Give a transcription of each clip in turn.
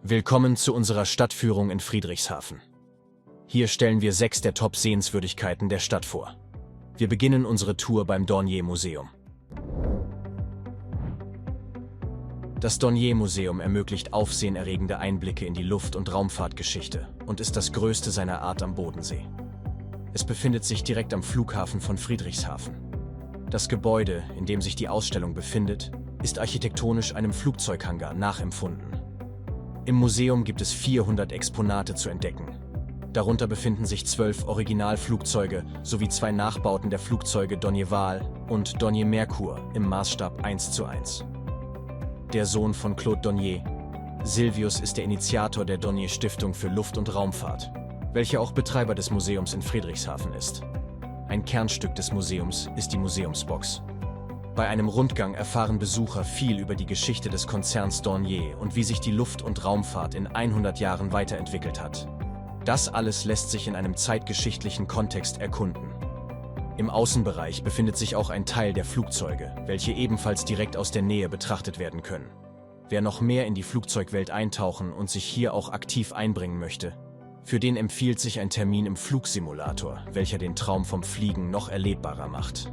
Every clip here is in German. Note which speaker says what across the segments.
Speaker 1: Willkommen zu unserer Stadtführung in Friedrichshafen. Hier stellen wir 6 der Top-Sehenswürdigkeiten der Stadt vor. Wir beginnen unsere Tour beim Dornier-Museum. Das Dornier-Museum ermöglicht aufsehenerregende Einblicke in die Luft- und Raumfahrtgeschichte und ist das größte seiner Art am Bodensee. Es befindet sich direkt am Flughafen von Friedrichshafen. Das Gebäude, in dem sich die Ausstellung befindet, ist architektonisch einem Flugzeughangar nachempfunden. Im Museum gibt es 400 Exponate zu entdecken. Darunter befinden sich 12 Originalflugzeuge sowie 2 Nachbauten der Flugzeuge Dornier Val und Dornier Mercure im Maßstab 1:1. Der Sohn von Claude Dornier, Silvius, ist der Initiator der Dornier Stiftung für Luft- und Raumfahrt, welcher auch Betreiber des Museums in Friedrichshafen ist. Ein Kernstück des Museums ist die Museumsbox. Bei einem Rundgang erfahren Besucher viel über die Geschichte des Konzerns Dornier und wie sich die Luft- und Raumfahrt in 100 Jahren weiterentwickelt hat. Das alles lässt sich in einem zeitgeschichtlichen Kontext erkunden. Im Außenbereich befindet sich auch ein Teil der Flugzeuge, welche ebenfalls direkt aus der Nähe betrachtet werden können. Wer noch mehr in die Flugzeugwelt eintauchen und sich hier auch aktiv einbringen möchte, für den empfiehlt sich ein Termin im Flugsimulator, welcher den Traum vom Fliegen noch erlebbarer macht.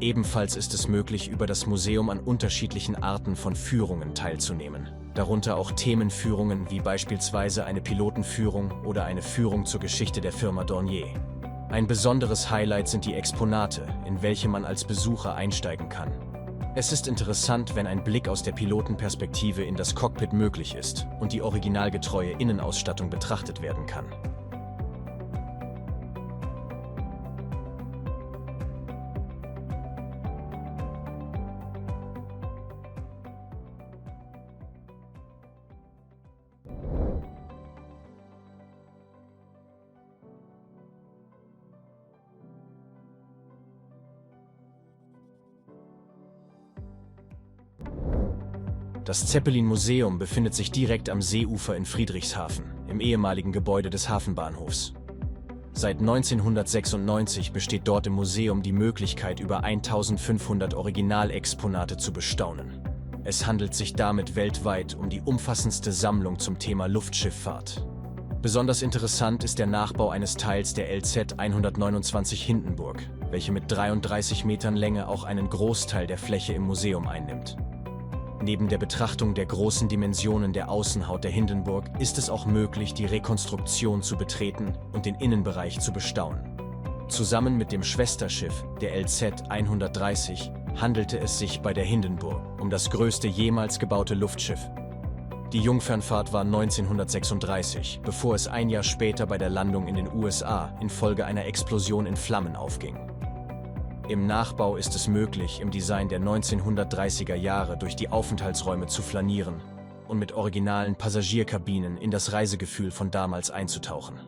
Speaker 1: Ebenfalls ist es möglich, über das Museum an unterschiedlichen Arten von Führungen teilzunehmen. Darunter auch Themenführungen wie beispielsweise eine Pilotenführung oder eine Führung zur Geschichte der Firma Dornier. Ein besonderes Highlight sind die Exponate, in welche man als Besucher einsteigen kann. Es ist interessant, wenn ein Blick aus der Pilotenperspektive in das Cockpit möglich ist und die originalgetreue Innenausstattung betrachtet werden kann. Das Zeppelin-Museum befindet sich direkt am Seeufer in Friedrichshafen, im ehemaligen Gebäude des Hafenbahnhofs. Seit 1996 besteht dort im Museum die Möglichkeit, über 1500 Originalexponate zu bestaunen. Es handelt sich damit weltweit um die umfassendste Sammlung zum Thema Luftschifffahrt. Besonders interessant ist der Nachbau eines Teils der LZ 129 Hindenburg, welche mit 33 Metern Länge auch einen Großteil der Fläche im Museum einnimmt. Neben der Betrachtung der großen Dimensionen der Außenhaut der Hindenburg ist es auch möglich, die Rekonstruktion zu betreten und den Innenbereich zu bestaunen. Zusammen mit dem Schwesterschiff, der LZ 130, handelte es sich bei der Hindenburg um das größte jemals gebaute Luftschiff. Die Jungfernfahrt war 1936, bevor es ein Jahr später bei der Landung in den USA infolge einer Explosion in Flammen aufging. Im Nachbau ist es möglich, im Design der 1930er Jahre durch die Aufenthaltsräume zu flanieren und mit originalen Passagierkabinen in das Reisegefühl von damals einzutauchen.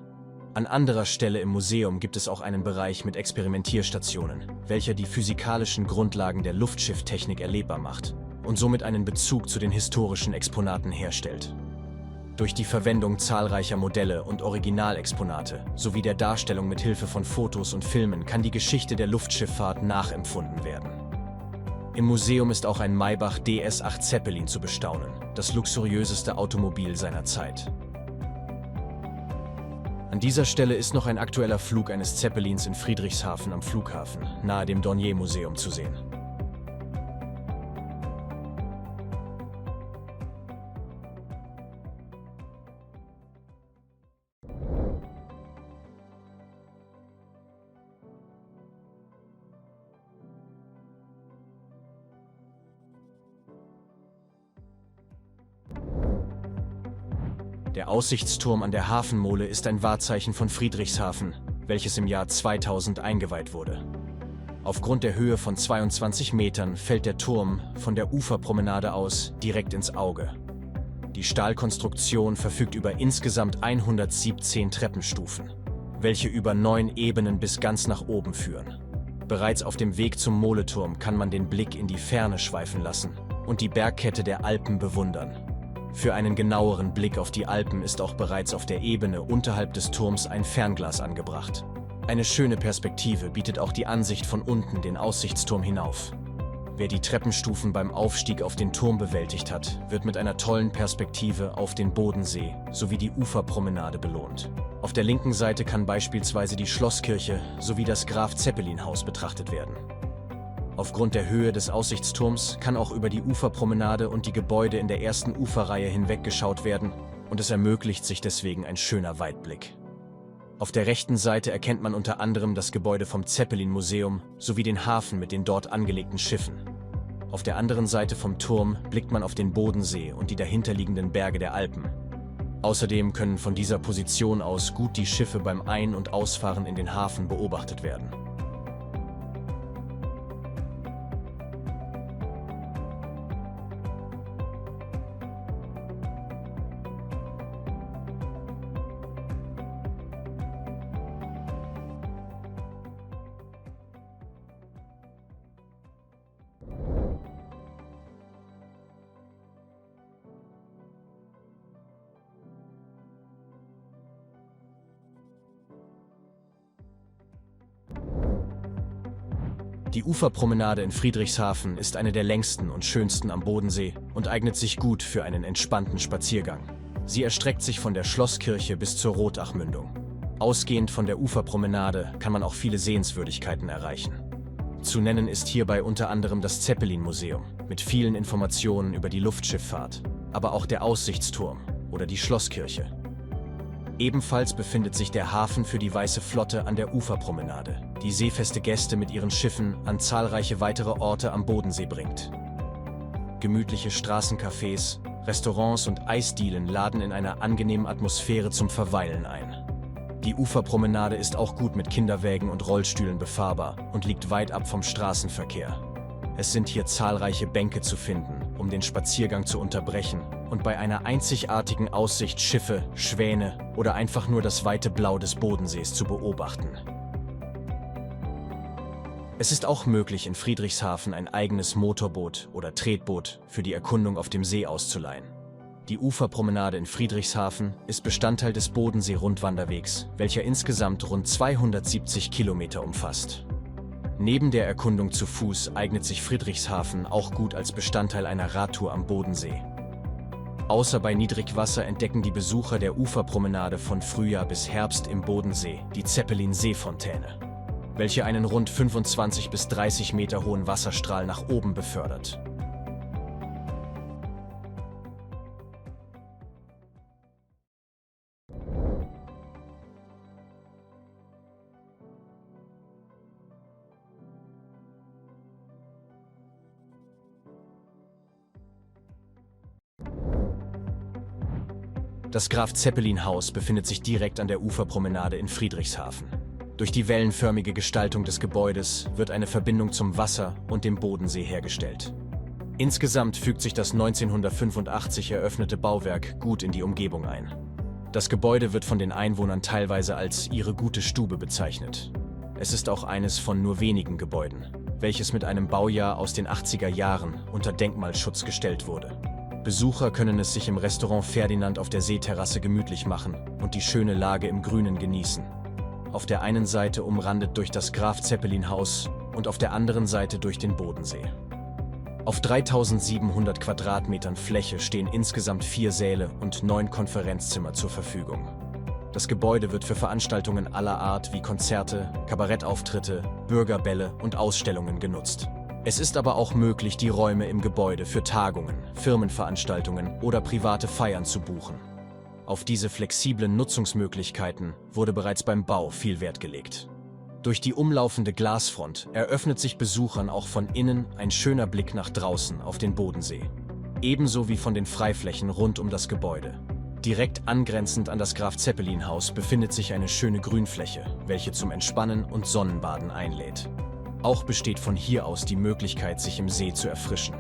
Speaker 1: An anderer Stelle im Museum gibt es auch einen Bereich mit Experimentierstationen, welcher die physikalischen Grundlagen der Luftschifftechnik erlebbar macht und somit einen Bezug zu den historischen Exponaten herstellt. Durch die Verwendung zahlreicher Modelle und Originalexponate sowie der Darstellung mit Hilfe von Fotos und Filmen kann die Geschichte der Luftschifffahrt nachempfunden werden. Im Museum ist auch ein Maybach DS-8 Zeppelin zu bestaunen, das luxuriöseste Automobil seiner Zeit. An dieser Stelle ist noch ein aktueller Flug eines Zeppelins in Friedrichshafen am Flughafen, nahe dem Dornier-Museum zu sehen. Der Aussichtsturm an der Hafenmole ist ein Wahrzeichen von Friedrichshafen, welches im Jahr 2000 eingeweiht wurde. Aufgrund der Höhe von 22 Metern fällt der Turm von der Uferpromenade aus direkt ins Auge. Die Stahlkonstruktion verfügt über insgesamt 117 Treppenstufen, welche über 9 Ebenen bis ganz nach oben führen. Bereits auf dem Weg zum Moleturm kann man den Blick in die Ferne schweifen lassen und die Bergkette der Alpen bewundern. Für einen genaueren Blick auf die Alpen ist auch bereits auf der Ebene unterhalb des Turms ein Fernglas angebracht. Eine schöne Perspektive bietet auch die Ansicht von unten den Aussichtsturm hinauf. Wer die Treppenstufen beim Aufstieg auf den Turm bewältigt hat, wird mit einer tollen Perspektive auf den Bodensee sowie die Uferpromenade belohnt. Auf der linken Seite kann beispielsweise die Schlosskirche sowie das Graf-Zeppelin-Haus betrachtet werden. Aufgrund der Höhe des Aussichtsturms kann auch über die Uferpromenade und die Gebäude in der ersten Uferreihe hinweg geschaut werden und es ermöglicht sich deswegen ein schöner Weitblick. Auf der rechten Seite erkennt man unter anderem das Gebäude vom Zeppelin-Museum sowie den Hafen mit den dort angelegten Schiffen. Auf der anderen Seite vom Turm blickt man auf den Bodensee und die dahinterliegenden Berge der Alpen. Außerdem können von dieser Position aus gut die Schiffe beim Ein- und Ausfahren in den Hafen beobachtet werden. Die Uferpromenade in Friedrichshafen ist eine der längsten und schönsten am Bodensee und eignet sich gut für einen entspannten Spaziergang. Sie erstreckt sich von der Schlosskirche bis zur Rotachmündung. Ausgehend von der Uferpromenade kann man auch viele Sehenswürdigkeiten erreichen. Zu nennen ist hierbei unter anderem das Zeppelin-Museum mit vielen Informationen über die Luftschifffahrt, aber auch der Aussichtsturm oder die Schlosskirche. Ebenfalls befindet sich der Hafen für die Weiße Flotte an der Uferpromenade, die seefeste Gäste mit ihren Schiffen an zahlreiche weitere Orte am Bodensee bringt. Gemütliche Straßencafés, Restaurants und Eisdielen laden in einer angenehmen Atmosphäre zum Verweilen ein. Die Uferpromenade ist auch gut mit Kinderwägen und Rollstühlen befahrbar und liegt weit ab vom Straßenverkehr. Es sind hier zahlreiche Bänke zu finden, um den Spaziergang zu unterbrechen und bei einer einzigartigen Aussicht Schiffe, Schwäne oder einfach nur das weite Blau des Bodensees zu beobachten. Es ist auch möglich, in Friedrichshafen ein eigenes Motorboot oder Tretboot für die Erkundung auf dem See auszuleihen. Die Uferpromenade in Friedrichshafen ist Bestandteil des Bodensee-Rundwanderwegs, welcher insgesamt rund 270 Kilometer umfasst. Neben der Erkundung zu Fuß eignet sich Friedrichshafen auch gut als Bestandteil einer Radtour am Bodensee. Außer bei Niedrigwasser entdecken die Besucher der Uferpromenade von Frühjahr bis Herbst im Bodensee die Zeppelin-Seefontäne, welche einen rund 25 bis 30 Meter hohen Wasserstrahl nach oben befördert. Das Graf-Zeppelin-Haus befindet sich direkt an der Uferpromenade in Friedrichshafen. Durch die wellenförmige Gestaltung des Gebäudes wird eine Verbindung zum Wasser und dem Bodensee hergestellt. Insgesamt fügt sich das 1985 eröffnete Bauwerk gut in die Umgebung ein. Das Gebäude wird von den Einwohnern teilweise als ihre gute Stube bezeichnet. Es ist auch eines von nur wenigen Gebäuden, welches mit einem Baujahr aus den 80er Jahren unter Denkmalschutz gestellt wurde. Besucher können es sich im Restaurant Ferdinand auf der Seeterrasse gemütlich machen und die schöne Lage im Grünen genießen. Auf der einen Seite umrandet durch das Graf-Zeppelin-Haus und auf der anderen Seite durch den Bodensee. Auf 3700 Quadratmetern Fläche stehen insgesamt 4 Säle und 9 Konferenzzimmer zur Verfügung. Das Gebäude wird für Veranstaltungen aller Art wie Konzerte, Kabarettauftritte, Bürgerbälle und Ausstellungen genutzt. Es ist aber auch möglich, die Räume im Gebäude für Tagungen, Firmenveranstaltungen oder private Feiern zu buchen. Auf diese flexiblen Nutzungsmöglichkeiten wurde bereits beim Bau viel Wert gelegt. Durch die umlaufende Glasfront eröffnet sich Besuchern auch von innen ein schöner Blick nach draußen auf den Bodensee. Ebenso wie von den Freiflächen rund um das Gebäude. Direkt angrenzend an das Graf-Zeppelin-Haus befindet sich eine schöne Grünfläche, welche zum Entspannen und Sonnenbaden einlädt. Auch besteht von hier aus die Möglichkeit, sich im See zu erfrischen.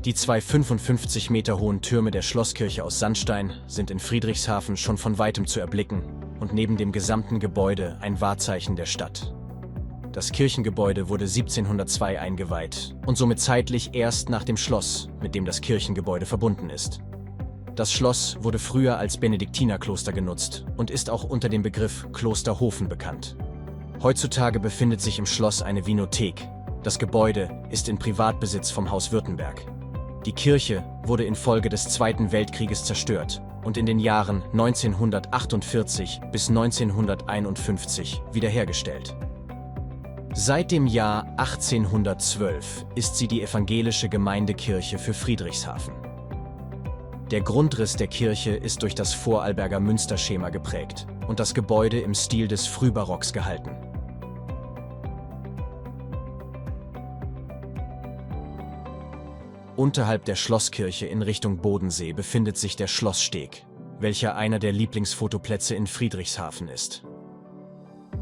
Speaker 1: Die zwei 55 Meter hohen Türme der Schlosskirche aus Sandstein sind in Friedrichshafen schon von weitem zu erblicken und neben dem gesamten Gebäude ein Wahrzeichen der Stadt. Das Kirchengebäude wurde 1702 eingeweiht und somit zeitlich erst nach dem Schloss, mit dem das Kirchengebäude verbunden ist. Das Schloss wurde früher als Benediktinerkloster genutzt und ist auch unter dem Begriff Klosterhofen bekannt. Heutzutage befindet sich im Schloss eine Winothek. Das Gebäude ist in Privatbesitz vom Haus Württemberg. Die Kirche wurde infolge des Zweiten Weltkrieges zerstört und in den Jahren 1948 bis 1951 wiederhergestellt. Seit dem Jahr 1812 ist sie die evangelische Gemeindekirche für Friedrichshafen. Der Grundriss der Kirche ist durch das Vorarlberger Münsterschema geprägt und das Gebäude im Stil des Frühbarocks gehalten. Unterhalb der Schlosskirche in Richtung Bodensee befindet sich der Schlosssteg, welcher einer der Lieblingsfotoplätze in Friedrichshafen ist.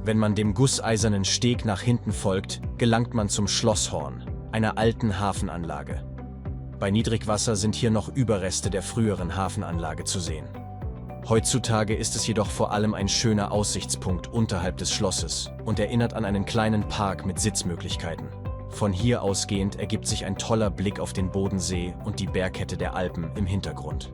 Speaker 1: Wenn man dem gusseisernen Steg nach hinten folgt, gelangt man zum Schlosshorn, einer alten Hafenanlage. Bei Niedrigwasser sind hier noch Überreste der früheren Hafenanlage zu sehen. Heutzutage ist es jedoch vor allem ein schöner Aussichtspunkt unterhalb des Schlosses und erinnert an einen kleinen Park mit Sitzmöglichkeiten. Von hier ausgehend ergibt sich ein toller Blick auf den Bodensee und die Bergkette der Alpen im Hintergrund.